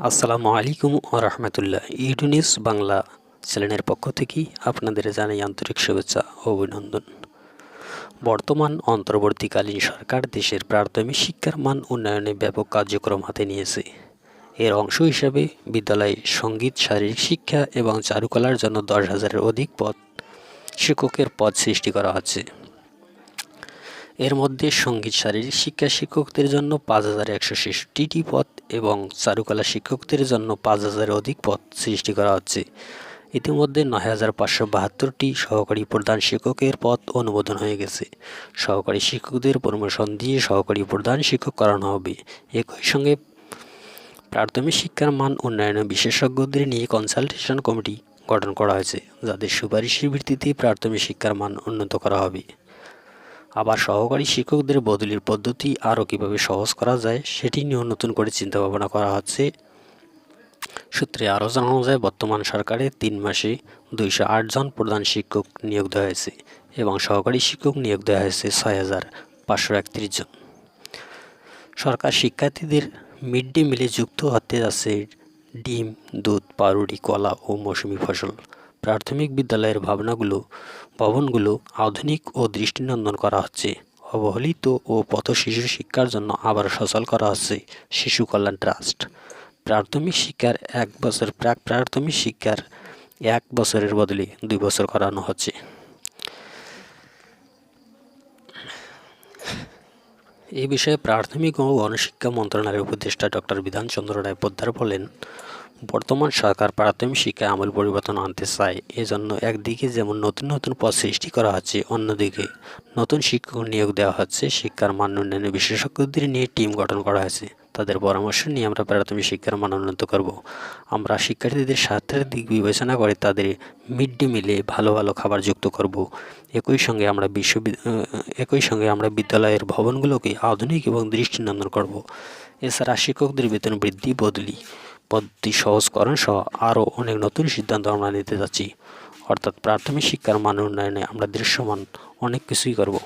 আসসালামু আলাইকুম ওয়া রাহমাতুল্লাহ। ইডু নিউজ বাংলা চ্যানেলের পক্ষ থেকে আপনাদের জানাই আন্তরিক শুভেচ্ছা ও অভিনন্দন। বর্তমান অন্তর্বর্তীকালীন সরকার দেশের প্রাথমিক শিক্ষার মান উন্নয়নে ব্যাপক কার্যক্রম হাতে নিয়েছে। এর অংশ হিসেবে বিদ্যালয়ে সঙ্গীত, শারীরিক শিক্ষা এবং চারুকলার জন্য 10,000-এর অধিক শিক্ষকের পদ সৃষ্টি করা হচ্ছে। এর মধ্যে সঙ্গীত শারীরিক শিক্ষা শিক্ষকদের জন্য 5,166টি পদ এবং চারুকলা শিক্ষকদের জন্য 5,000-এর অধিক পদ সৃষ্টি করা হচ্ছে। ইতিমধ্যে 9,572টি সহকারী প্রধান শিক্ষকের পদ অনুমোদন হয়ে গেছে। সহকারী শিক্ষকদের প্রমোশন দিয়ে সহকারী প্রধান শিক্ষক করানো হবে। একই সঙ্গে প্রাথমিক শিক্ষার মান উন্নয়নে বিশেষজ্ঞদের নিয়ে কনসালটেশন কমিটি গঠন করা হয়েছে, যাদের সুপারিশের ভিত্তিতে প্রাথমিক শিক্ষার মান উন্নত করা হবে। আবার সহকারী শিক্ষকদের বদলির পদ্ধতি আরও কীভাবে সহজ করা যায় সেটি নিয়েও নতুন করে চিন্তাভাবনা করা হচ্ছে। সূত্রে আরও জানানো যায়, বর্তমান সরকারের 3 মাসে 208 জন প্রধান শিক্ষক নিয়োগ দেওয়া হয়েছে এবং সহকারী শিক্ষক নিয়োগ দেওয়া হয়েছে 6,531 জন। সরকার শিক্ষার্থীদের মিড ডে মিলে যুক্ত হতে যাচ্ছে ডিম, দুধ, পাউরুটি, কলা ও মৌসুমি ফসল। প্রাথমিক বিদ্যালয়ের ভবনগুলো আধুনিক ও দৃষ্টিনন্দন করা হচ্ছে। অবহেলিত ও পথ শিশু শিক্ষার জন্য আবার সচল করা হচ্ছে শিশু কল্যাণ ট্রাস্ট। প্রাথমিক শিক্ষার প্রাথমিক শিক্ষার 1 বছরের বদলে 2 বছর করানো হচ্ছে। এই বিষয়ে প্রাথমিক ও গণশিক্ষা মন্ত্রণালয়ের উপদেষ্টা ডক্টর বিধান চন্দ্র রায় পোদ্দার বলেন, বর্তমান সরকার প্রাথমিক শিক্ষায় আমূল পরিবর্তন আনতে চায়। এজন্য একদিকে যেমন নতুন নতুন পদ সৃষ্টি করা হচ্ছে, অন্যদিকে নতুন শিক্ষক নিয়োগ দেওয়া হচ্ছে। শিক্ষার মান উন্নয়নে বিশেষজ্ঞদের নিয়ে টিম গঠন করা হয়েছে। তাদের পরামর্শ নিয়ে আমরা প্রাথমিক শিক্ষার মান উন্নত করব। আমরা শিক্ষার্থীদের স্বার্থের দিক বিবেচনা করে তাদের মিড ডে মিলে ভালো ভালো খাবার যুক্ত করব। একই সঙ্গে আমরা বিদ্যালয়ের ভবনগুলোকে আধুনিক এবং দৃষ্টিনন্দন করব। এছাড়া শিক্ষকদের বেতন বৃদ্ধি, বদলি পদ্ধতি সহজকরণ সহ আরও অনেক নতুন সিদ্ধান্ত আমরা নিতে যাচ্ছি। অর্থাৎ প্রাথমিক শিক্ষার মান উন্নয়নে আমরা দৃশ্যমান অনেক কিছুই করব।